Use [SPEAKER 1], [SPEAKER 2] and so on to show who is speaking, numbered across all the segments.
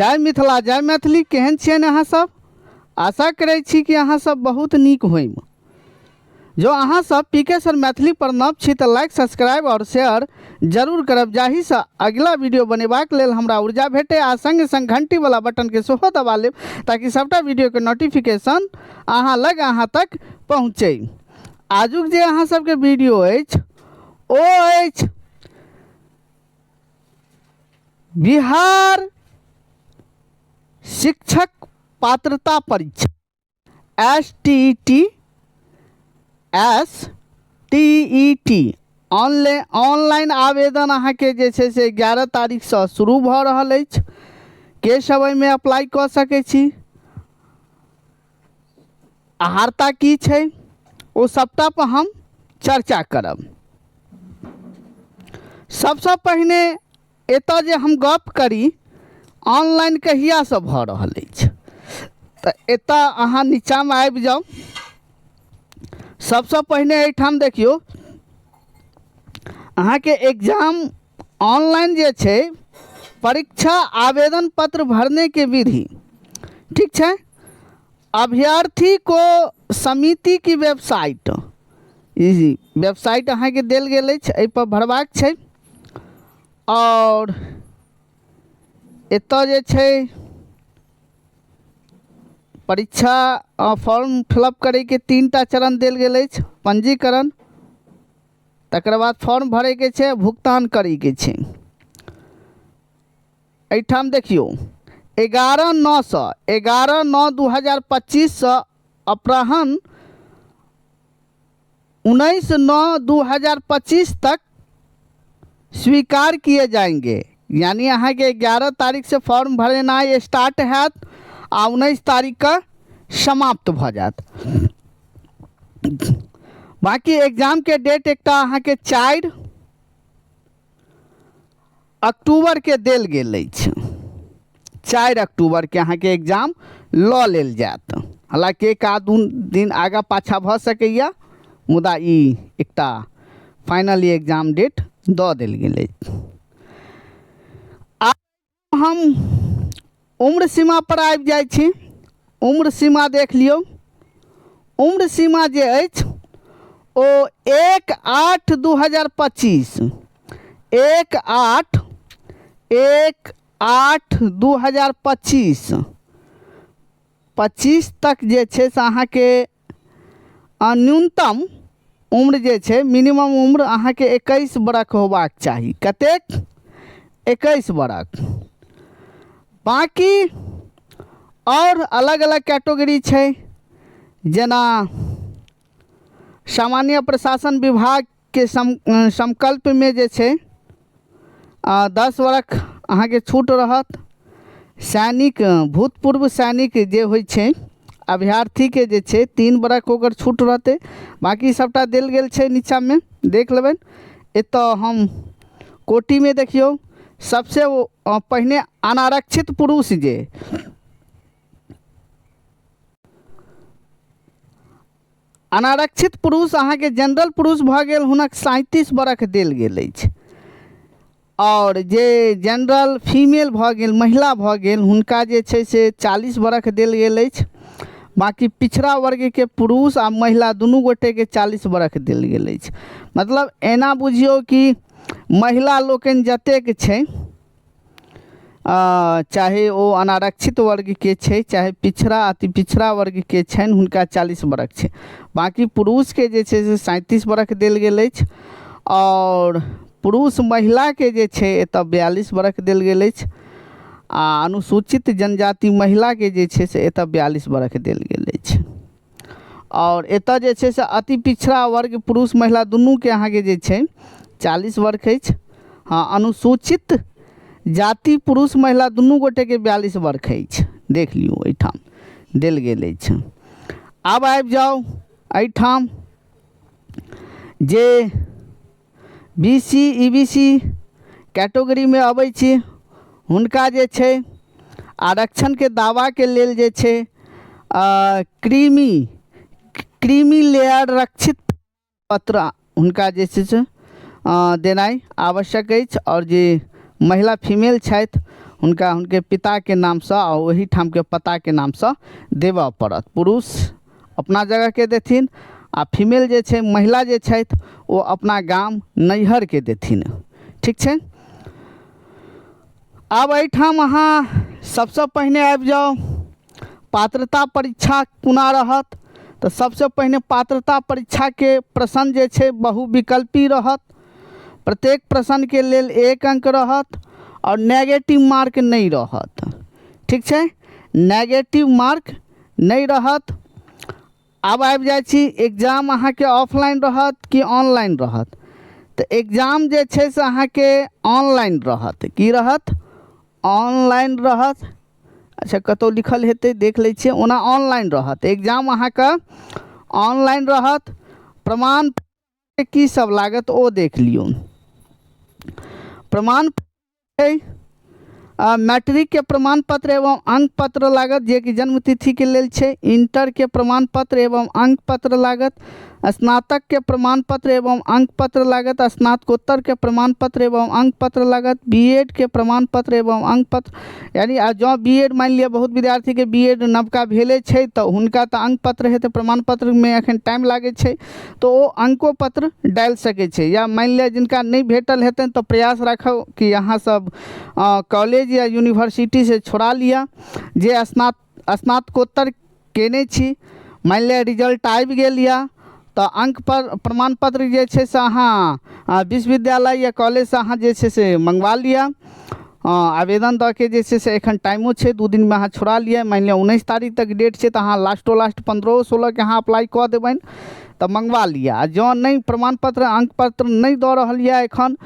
[SPEAKER 1] जय मिथिला जय मैथिली। केहन छियनि अहाँ सब? आशा करै छी कि अहाँ सब बहुत नीक होइम। जो अहाँ सब पीके सर मैथिली पर नव छी तऽ लाइक सब्सक्राइब और शेयर जरूर करब, जाहिसँ अगिला वीडियो बनेबाक लेल हमरा ऊर्जा भेटे आ संग संग घंटी वाला बटन के सेहो दबा लेब ताकि सबटा वीडियो के नोटिफिकेशन अहाँ लग अहाँ तक पहुँचे। आजुक जे अहाँ सबके वीडियो अछि ओ अछि बिहार शिक्षक पात्रता परीक्षा STET ऑनलाइन आवेदन अहाँ के जे छै से 11 तारीख से शुरू भऽ रहल अछि। के सब एहिमे अप्लाई कऽ सकै छी, आहारता की छै, ओ सबटा पर हम चर्चा करब। सबसे पहिने एतऽ जे हम गप करी ऑनलाइन कहिया से भऽ रहल अछि, तऽ एतऽ अहाँ नीचा में आबि जाउ। सबसे पहिने एहिठाम देखियौ अहाँ के एग्जाम ऑनलाइन जे छै परीक्षा आवेदन पत्र भरने के विधि, ठीक है। अभ्यर्थी को समिति की वेबसाइट, ई वेबसाइट अहाँ के देल गेल अछि, एहि पर भरबाक छै। और एतऽ जे छै परीक्षा फॉर्म फिलअप करे के 3टा चरण देल गेल अछि। पंजीकरण, तकर बाद फॉर्म भरे के छै, भुगतान करे के छै। एहिठाम देखियो 11/9/2025 से अपराह्न 19/9/2025 तक स्वीकार किए जाएंगे। यानी अहाँ के 11 तारीख से फॉर्म भरना स्टार्ट हैत आ 19 तारीख का समाप्त भ जात। बाकी एग्जाम के डेट एकटा अहाँ के 4 अक्टूबर के देल गेल अछि। 4 अक्टूबर के अहाँ के एग्जाम लऽ लेल जायत। हालांकि एक आध दिन आगा पाछा भऽ सकैया, मुदा ई एकटा फाइनली एग्जाम डेट दऽ देल गेल अछि। हम उम्र सीमा पर आबि जाइ छी। उम्र सीमा देख लियौ। उम्र सीमा जे अछि ओ 1/8/2025 1/8/2025 तक जे छै से अहाँ के न्यूनतम उम्र जे छै, मिनिमम उम्र अहाँ के 21 बरख होबाक चाही। कतेक? 21 बरख। बाकी और अलग अलग कैटेगरी छै, जेना सामान्य प्रशासन विभाग के संकल्प में जे छै 10 बरख अहाँ के छूट रहत। सैनिक, भूतपूर्व सैनिक जे होइ छै अभ्यर्थी के जे छै 3 बरख ओकर छूट रहते। बाकी सबटा देल गेल छै, नीचा में देख लेबै। एतऽ हम कोटि में देखियो सबसे पहिने अनारक्षित पुरुष जे अनारक्षित पुरुष अहाँ के जनरल पुरुष भऽ गेल, हुनक 37 बरख देल गेल अछि। और जे जनरल फीमेल भऽ गेल, महिला भऽ गेल, हुनका जे छै से 40 बरख देल गेल अछि। बाकी पिछड़ा वर्ग के पुरुष आ महिला दुनू गोटे के 40 बरख देल गेल अछि। मतलब एना बुझियो कि महिला लोकनि जतेक छै, चाहे वो अनारक्षित वर्ग के छै चाहे पिछड़ा अति पिछड़ा वर्ग के छनि, हुनका 40 बरख छै। बाकी पुरुष के जे छै से 37 बरख देल गेल अछि। और पुरुष महिला के जे छै एतऽ 42 बरख देल गेल अछि। आ अनुसूचित जनजाति महिला के जे छै से एतऽ 42 बरख देल गेल अछि। और एतऽ जे छै से अति पिछड़ा वर्ग पुरुष महिला दुनू के अहाँ के जे छै 40 बरख अछि। हाँ, अनुसूचित जाति पुरुष महिला दुनू गोटे के 42 बरख अछि। देख लियौ एहिठाम देल गेल अछि। आब आबि जाउ एहिठाम जे BC EBC कैटेगरी में अबै छी, हुनका जे छै आरक्षण के दावा के लेल जे छै क्रीमी लेयर रक्षित पत्र हुनका जे छै से देनाइ आवश्यक अछि। और जे महिला फीमेल छथि हुनका हुनके पिता के नाम से और वही ठाम के पता के नाम से देवा पड़त। पुरुष अपना जगह के देथिन आ फीमेल जे छै महिला जे छथि वो अपना गाम नैहर के देथिन। ठीक छै। अब एहिठाम अहाँ सबसे पहिने आबि जाओ पात्रता परीक्षा कोना रहत। तो सबसे पहिने पात्रता परीक्षा के प्रश्न जे छै बहुविकल्पी रहत। प्रत्येक प्रश्न के लेल 1 अंक रहत और नेगेटिव मार्क नहीं रहत। ठीक छै, नेगेटिव मार्क नहीं रहत। अब आबि जाइ छी एग्जाम अहाँ के ऑफलाइन रहत कि ऑनलाइन रहत। तो एग्जाम जे छै से अहाँ के ऑनलाइन रहत। की रहत? ऑनलाइन रहत। अच्छा कतौ लिखल हेतै देख लै छियै। ओना ऑनलाइन रहत एग्जाम अहाँ का ऑनलाइन रहत। प्रमाण की सब लागत ओ देख लियौ। प्रमाण मैट्रिक के प्रमाण पत्र एवं अंक पत्र लागत जे कि जन्मतिथि के लेल छै। इंटर के प्रमाण पत्र एवं अंक पत्र लागत। स्नातक के प्रमाण पत्र एवं अंक पत्र लागत। स्नातकोत्तर के प्रमाण पत्र एवं अंक पत्र लागत। बीएड के प्रमाण पत्र एवं अंक पत्र, यानी जो बीएड मान लिया बहुत विद्यार्थी के बीएड नवका भेले छै तो हुनका तो अंक पत्र हेतै, प्रमाण पत्र में एखन टाइम लागे छै तो वो अंको पत्र डाल सके छै। या मान लिया जिनका नहीं भेटल हेतै तो प्रयास रखो कि अहाँ सब कॉलेज या यूनिवर्सिटी से छोड़ा लिया। जे स्नातकोत्तर केने छी, मान लिया रिजल्ट आबि गेल या तो अंक पर प्रमाण पत्र जे छै से अहाँ विश्वविद्यालय या कॉलेज से अहाँ जे छै से मंगवा लिया। आवेदन दऽ के जे छै से एखन टाइमो छै 2 दिन में अहाँ छोड़ा लिया। मान लिया 19 तारीख तक डेट छै तो अहाँ लास्ट 15-16 के अहाँ अप्लाई कऽ देबनि तो मंगवा लिया। जो नहीं प्रमाण पत्र अंक पत्र नहीं दऽ रहल यऽ एखन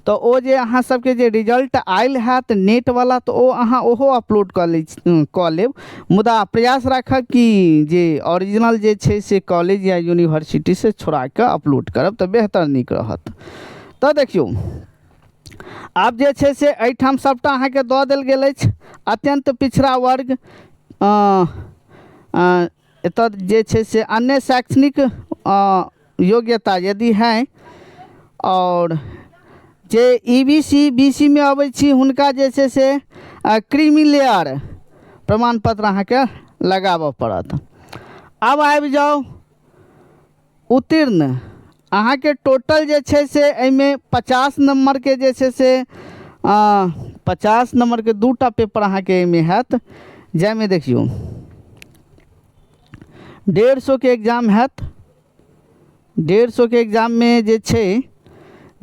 [SPEAKER 1] तो ओ जे अहाँ सबके जे रिजल्ट आयल हैत नेट वाला तो ओ अहाँ ओहो अपलोड कऽ लेब। मुदा प्रयास राखब कि जे ओरिजिनल जे छै से कॉलेज या यूनिवर्सिटी से छोड़ा के अपलोड करब तो बेहतर नीक रहत। तो देखियौ आब जे छै से एहिठाम सबटा अहाँके दऽ देल गेल अछि। अत्यंत पिछड़ा वर्ग एतऽ जे छै से अन्य शैक्षणिक योग्यता यदि है और जे ईबीसी बीसी में अबै छी हुनका जे छै से क्रीमी लेयर प्रमाण पत्र अहाँके लगाबऽ पड़त। अब आबि जाओ उत्तीर्ण। अहाँके टोटल जे छै से एहिमे 50 नंबर के जे छै से 50 नंबर के 2टा पेपर अहाँके एहिमे हैत जाहिमे देखियौ 150 के एग्जाम हैत। 150 के एग्जाम में जे छै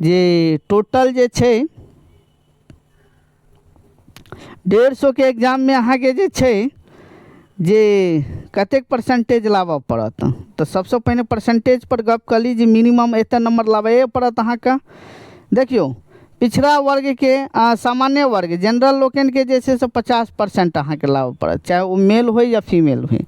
[SPEAKER 1] जे टोटल जे छै 150 के एग्जाम में अहाँके जे छै जे कतेक परसेंटेज लाबऽ पड़त। तो सबसे पहले परसेंटेज पर गप कर ली। मिनिमम एते नंबर लाबे पड़त अहाँके। देखियो पिछड़ा वर्ग के सामान्य वर्ग जनरल लोकन के जे छै से 50% अहाँके लाबऽ पड़त, चाहे वो मेल हो या फीमेल हो।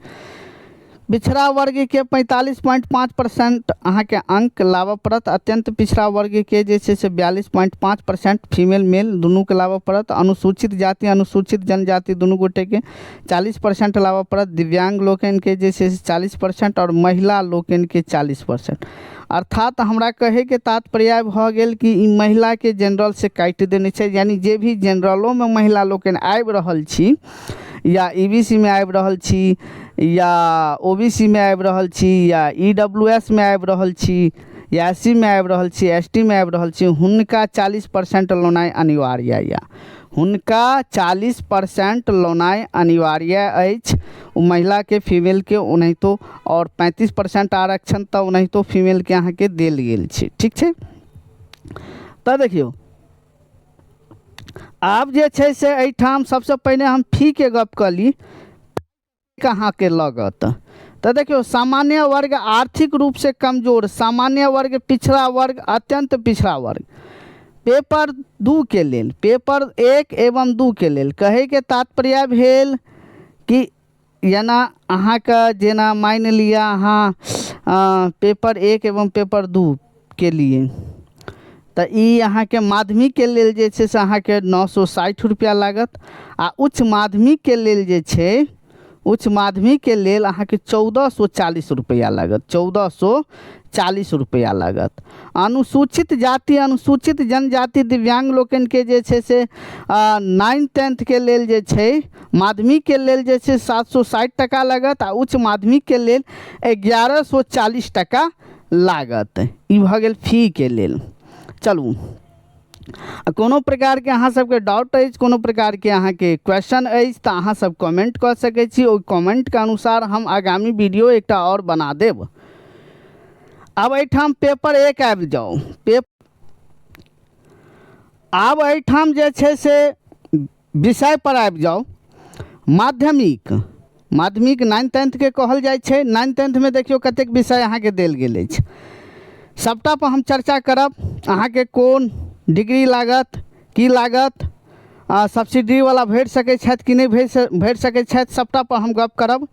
[SPEAKER 1] पिछड़ा वर्ग के 45.5% अहाँके अंक लाबऽ पड़त। अत्यंत पिछड़ा वर्ग के जे छै से 42.5% फीमेल मेल दुनू के लाबऽ पड़त। अनुसूचित जाति अनुसूचित जनजाति दुनू गोटे के 40% लाबऽ पड़त। दिव्यांग लोकन के जे छै से 40% और महिला लोकन के 40%। अर्थात हमरा कहे के तात्पर्य भऽ गेल कि ई महिला के जनरल से काटि देने छै। यानी जे भी जनरलों में महिला लोकन आबि रहल छी या ईबीसी में आबि रहल छी या ओबीसी में आबि रहल छी या ईडब्ल्यूएस में आबि रहल छी या एससी में आबि रहल छी, एसटी में आबि रहल छी, हुनका 40% लेनाइ अनिवार्य या हुनका 40% लेनाइ अनिवार्य अछि। महिला के फीमेल के ओनाहितो और 35% आरक्षण तो ओनाहितो फीमेल के अहाँके देल गेल छै। ठीक छै। तो देखियो आब जे छै से एहिठाम सबसे पहले हम फी के गप कऽ ली कहाँ के लगत। तो देखियो सामान्य वर्ग आर्थिक रूप से कमजोर, सामान्य वर्ग पिछड़ा वर्ग अत्यंत पिछड़ा वर्ग पेपर 2 के लेल, पेपर 1 एवं 2 के लेल कहे के तात्पर्य भेल कि जेना अहाँके जेना मान लिया अहाँ पेपर 1 एवं पेपर 2 के लिए तो ई अहाँके माध्यमिक के लेल जे छै से अहाँके 960 रुपया लागत। आ उच्च माध्यमिक के लेल जे छै उच्च माध्यमिक के लेल अहाँके 1440 रुपया लागत, 1440 रुपया लागत। अनुसूचित जाति अनुसूचित जनजाति दिव्यांग लोकनि के जे छै से 9th-10th के लेल जे छै माध्यमिक के लेल जे छै 760 टका लागत आ उच्च माध्यमिक के लेल 1140 टका लागत। ई भऽ गेल फी के लेल। चलू, कोनो प्रकार के अहाँ सबके डाउट अछि, कोनो प्रकार के अहाँ के क्वेश्चन अछि तऽ अहाँ सब कमेंट कऽ सकै छी। ओहि कमेंट के अनुसार हम आगामी वीडियो एकटा और बना देब। अब एहिठाम पेपर 1 आबि जाउ। आब एहिठाम जे छै से विषय पर आबि जाउ। माध्यमिक 9th-10th के कहल जाइ छै। 9th-10th में देखियौ कतेक विषय अहाँके देल गेल अछि, सबटा पर हम चर्चा करब। अहाँके कोन डिग्री लागत, की लागत, सब्सिडी वाला भेट सकै छथि कि नहि भेट सकै छथि, सबटा पर हम गप करब।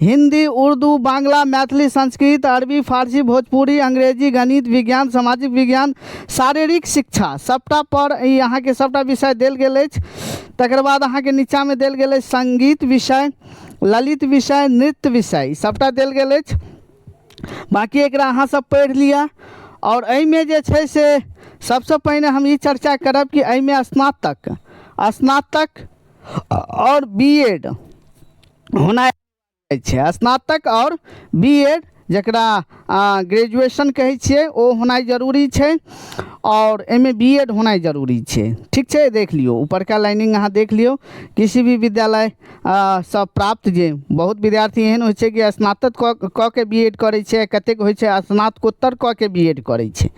[SPEAKER 1] हिंदी, उर्दू, बांग्ला, मैथिली, संस्कृत, अरबी, फारसी, भोजपुरी, अंग्रेजी, गणित, विज्ञान, सामाजिक विज्ञान, शारीरिक शिक्षा, सबटा पर ई अहाँके सबटा विषय देल गेल अछि। तकर बाद अहाँके नीचा में देल गेल अछि संगीत विषय, ललित विषय, नृत्य विषय, सबटा देल गेल अछि। बाकी एकरा अहाँ सब पढ़ि लिअ। और एहिमे जे छै से सबसे पहिने हम ई चर्चा करब कि एहिमे स्नातक और बीएड होना छै। स्नातक और बीएड जकरा ग्रेजुएशन कहै छियै ओ होनाइ जरूरी छै, और एहिमे बीएड होनाइ जरूरी छै। ठीक छै, देख लियौ ऊपरका लाइनिंग अहाँ देख लियौ। किसी भी विद्यालय सब प्राप्त जे बहुत विद्यार्थी एहन होइ छै कि स्नातक कऽ के बीएड करै छै, कतेक होइ छै स्नातकोत्तर कऽ के बीएड करै छै।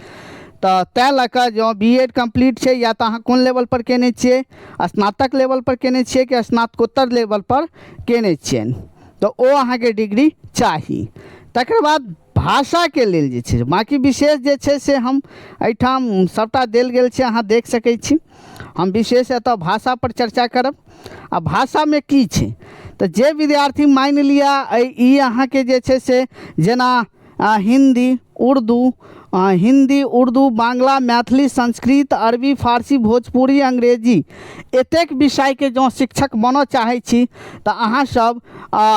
[SPEAKER 1] तऽ तैँ लऽ कऽ जँ बीएड कम्प्लीट छै, या तऽ अहाँ कोन लेवल पर केने छियै, स्नातक लेवल पर केने छियै कि स्नातकोत्तर लेवल पर केने छियै, तऽ ओ अहाँके डिग्री चाही। तकर बाद भाषा के लेल जे छै बाकी विशेष जे छै से हम एहिठाम सबटा देल गेल छै, अहाँ देख सकै छी। हम विशेष एतऽ भाषा पर चर्चा करब। आ भाषा में की छै तऽ जे विद्यार्थी मानि लिअ ई अहाँके जे छै से जेना हिंदी, उर्दू, बांग्ला, मैथिली, संस्कृत, अरबी, फारसी, भोजपुरी, अंग्रेजी एतेक विषय के जँ शिक्षक बनऽ चाहै छी तऽ अहाँ सब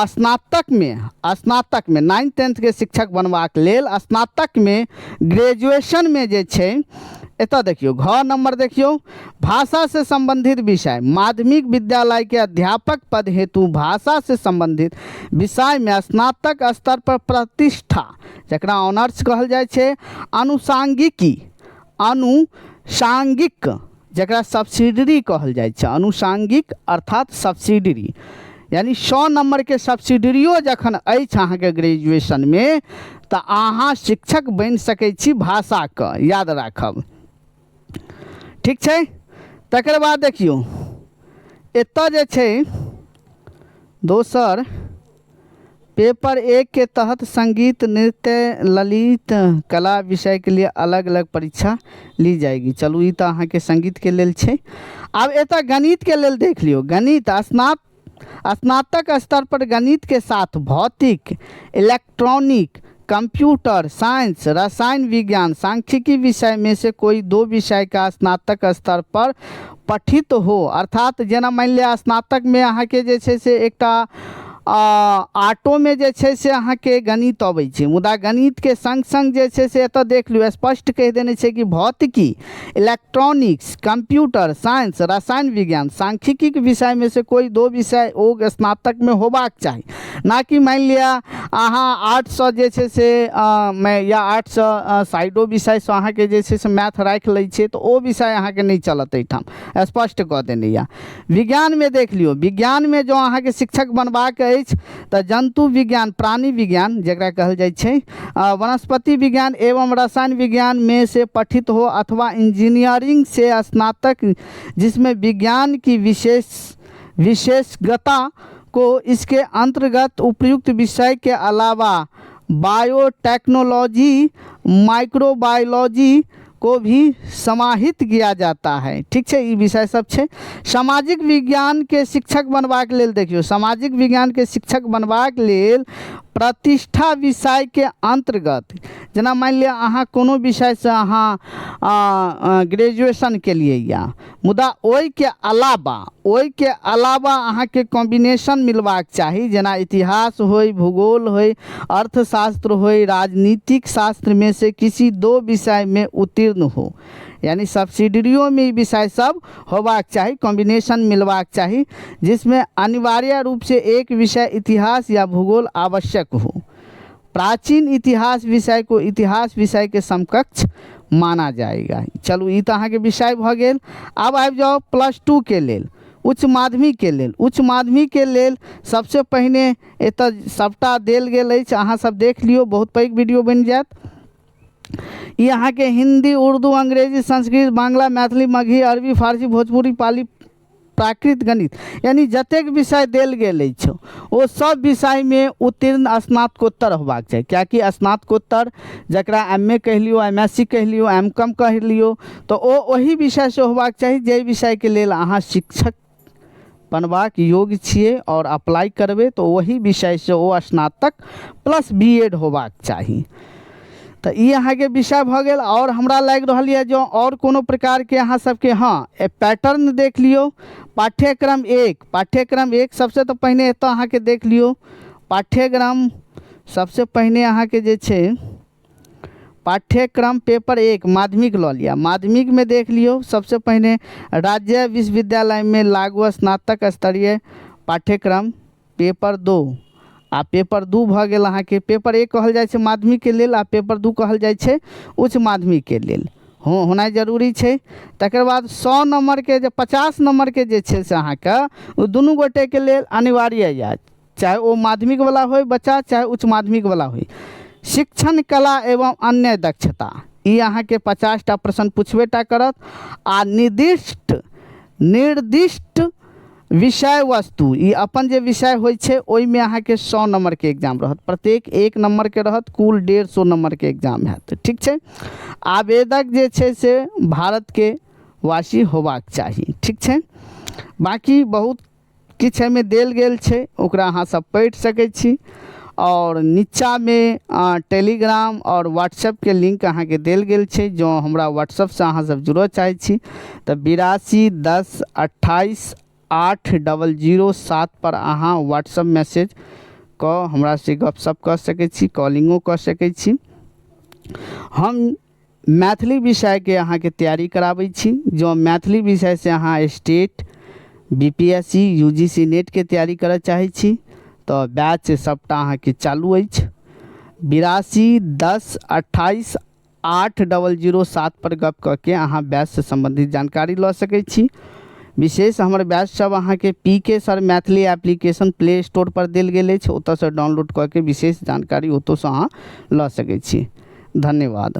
[SPEAKER 1] स्नातक में 9th-10th के शिक्षक बनबाक लेल स्नातक में ग्रेजुएशन में जे छै एतऽ देखियौ घ नंबर देखियौ, भाषा से संबंधित विषय माध्यमिक विद्यालय के अध्यापक पद हेतु भाषा से संबंधित विषय में स्नातक स्तर पर प्रतिष्ठा जकरा ऑनर्स कहल जाइ छै, अनुषांगिक जकरा सब्सिडरी कहल जाइ छै, अनुषांगिक अर्थात सब्सिडरी यानी 100 नंबर के सब्सिडरियो जखन अछि अहाँके ग्रेजुएशन में तऽ अहाँ शिक्षक बनि सकै छी भाषा के, याद राखब। ठीक छै। तकर बाद देखियौ एतऽ जे छै दोसर पेपर 1 के तहत संगीत, नृत्य, ललित कला विषय के लिए अलग अलग परीक्षा ली जाएगी। चलू ई तऽ अहाँके संगीत के लेल छै। आब एतऽ गणित के लेल देख लियौ। गणित स्नातक स्तर पर गणित के साथ भौतिक, इलेक्ट्रॉनिक, कंप्यूटर साइंस, रसायन विज्ञान, सांख्यिकी विषय में से कोई 2 विषय का स्नातक स्तर पर पठित हो। अर्थात जेना मान लिया स्नातक में अहाँके जे छै से एकटा आर्टो में जे छै से अहाँके गणित अबै छै, मुदा गणित के संग संग जे छै से एतऽ देख लियौ स्पष्ट कहि देने छै कि भौतिकी, इलेक्ट्रॉनिक्स, कंप्यूटर साइंस, रसायन विज्ञान, सांख्यिकी के विषय में से कोई 2 विषय ओ स्नातक में होबाक चाही। ना कि मान लिया अहाँ 800 जे छै से या 800 साइडो विषय से अहाँके जे छै से मैथ राखि लै छै तऽ ओ विषय अहाँके नहीं चलत। एहिठाम स्पष्ट कऽ देने या। विज्ञान में देख लियौ, विज्ञान में जो अहाँके शिक्षक बनबाक अछि तऽ जंतु विज्ञान, प्राणी विज्ञान जकरा कहल जाइ छै, वनस्पति विज्ञान एवं रसायन विज्ञान में से पठित हो अथवा इंजीनियरिंग से स्नातक जिसमें विज्ञान की विशेषज्ञता को इसके अंतर्गत उपयुक्त विषय के अलावा बायोटेक्नोलॉजी, माइक्रोबायोलॉजी को भी समाहित किया जाता है। ठीक छै, ई विषय सब छै। सामाजिक विज्ञान के शिक्षक बनबाक लेल देखियौ, सामाजिक विज्ञान के शिक्षक बनबाक लेल प्रतिष्ठा विषय के अंतर्गत जेना मान लिअ अहाँ कोनो विषय से अहाँ ग्रेजुएशन केलिए या मुदा ओहि के अलावा अहाँ के कॉम्बिनेशन मिलबाक चाही, जेना इतिहास होय, भूगोल होय, अर्थशास्त्र होय, राजनीतिक शास्त्र में से किसी 2 विषय में उत्तीर्ण हो, यानी सब्सिडियरियों में विषय सब होबाक चाही, कॉम्बिनेशन मिलबाक चाही, जिसमें अनिवार्य रूप से एक विषय इतिहास या भूगोल आवश्यक हो। प्राचीन इतिहास विषय को इतिहास विषय के समकक्ष माना जाएगा। चलू ई तो अहाँ के विषय भ गेल। अब आबि जाओ +2 के लेल, उच्च माध्यमिक के लेल। उच्च माध्यमिक के लेल सबसे पहिने एतऽ सबटा देल गेल अछि, अहाँ सब देख लियो, बहुत पैघ वीडियो बनि जायत। ये अहाँ के हिंदी, उर्दू, अंग्रेजी, संस्कृत, बांग्ला, मैथिली, मगही, अरबी, फारसी, भोजपुरी, पाली, प्राकृत, गणित, यानी जतेक विषय देल गेल अछि वो सब विषय में उत्तीर्ण स्नातकोत्तर होबाक चाही। कियाकि स्नातकोत्तर जकरा MA कहि लियो, MSc कहि लियो, M.Com कहि लियो, तो ओही विषय से होबाक चाही जे विषय के लेल अहाँ शिक्षक बनबाक योग्य छियै और अप्लाई करबै तो वही विषय से ओ स्नातक प्लस B.Ed होबाक चाही। तो ये अहाँ के विषय भ गेल। और हमरा लागि रहल है जो और कोनो प्रकार के अहाँ सबके पैटर्न देख लियो। पाठ्यक्रम 1 सबसे तो पहिने एतऽ अहाँ के देख लियो। पाठ्यक्रम सबसे पहिने अहाँ के जे छै पाठ्यक्रम पेपर 1 माध्यमिक लऽ लिया। माध्यमिक में देख लियो सबसे पहिने राज्य विश्वविद्यालय में लागू स्नातक स्तरीय पाठ्यक्रम पेपर 2 आ पेपर 2 भ गेल अहाँ के। पेपर 1 कहल जाइ छै माध्यमिक के लेल आ पेपर 2 कहल जाइ छै उच्च माध्यमिक के लेल, होनाइ जरूरी छै। तकर बाद 100 नंबर के जे 50 नंबर के जे छै से अहाँ के दुनू गोटे के लेल अनिवार्य यऽ, चाहे वो माध्यमिक वाला होय बच्चा चाहे उच्च माध्यमिक वाला होय। शिक्षण कला एवं अन्य दक्षता, ई अहाँ के 50टा प्रश्न पूछबेटा करत आ निर्दिष्ट विषय वस्तु, ई अपन जे विषय होय छै ओहि में अहाँ के 100 नंबर के एग्जाम रहत, प्रत्येक 1 नंबर के रहत, कुल 150 नंबर के एग्जाम हैत। ठीक छै। आवेदक जे छै से भारत के वासी होबाक चाही। ठीक छै। बाकी बहुत किछु एहिमे देल गेल छै, ओकरा अहाँ सब पढ़ि सकै छी। और नीचा में टेलीग्राम और व्हाट्सएप के लिंक अहाँ के देल गेल छै। जो हमरा व्हाट्सएप से अहाँ सब जुड़ऽ चाहै छी तो 82 10 28 8007 पर अहाँ व्हाट्सएप मैसेज कऽ हमरा से गपशप कऽ सकै छी, कॉलिंगो कऽ सकै छी। हम मैथिली विषय के अहाँ के तैयारी कराबै छी। जो मैथिली विषय से अहाँ स्टेट, BPSC, UGC नेट के तैयारी करऽ चाहै छी तो बैच सबटा अहाँ के चालू अछि। 82 10 28 8007 पर गप कऽ के अहाँ बैच से संबंधित जानकारी लऽ सकै छी। विशेष हमर बैच सब अहाँ के PK sir Maithili application play store पर देल गेल अछि, ओतऽ से डाउनलोड कऽ के विशेष जानकारी ओतऽ से अहाँ लऽ सकै छी। धन्यवाद।